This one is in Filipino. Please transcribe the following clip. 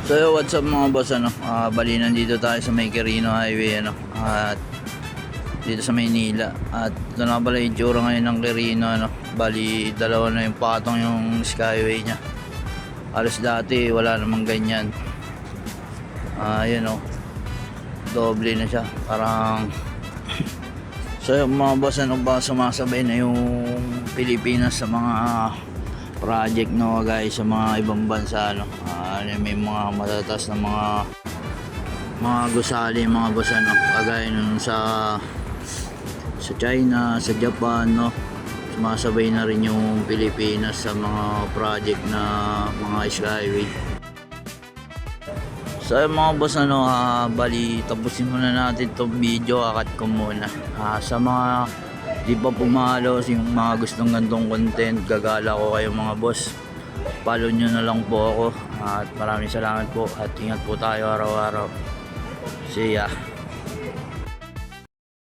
So what's up mga boss, bali nandito tayo sa may Quirino Highway, at dito sa Maynila. At ito na pala yung tsura ngayon ng Quirino, bali dalawa na yung patong yung skyway nya. Halos dati wala namang ganyan. Yun doble na siya, parang so mga boss, ba sumasabay na yung Pilipinas sa mga project guys, sa mga ibang bansa, may mga matatas na mga gusali, mga boss, kagaya nun sa China, sa Japan, sumasabay na rin yung Pilipinas sa mga project na mga skyway. So mga boss, bali tapusin muna natin itong video. Akat ko muna sa mga di pa pumalo, yung mga gustong gantong content, gagala ko kayo mga boss, follow nyo na lang po ako, at maraming salamat po, at ingat po tayo araw-araw. See ya.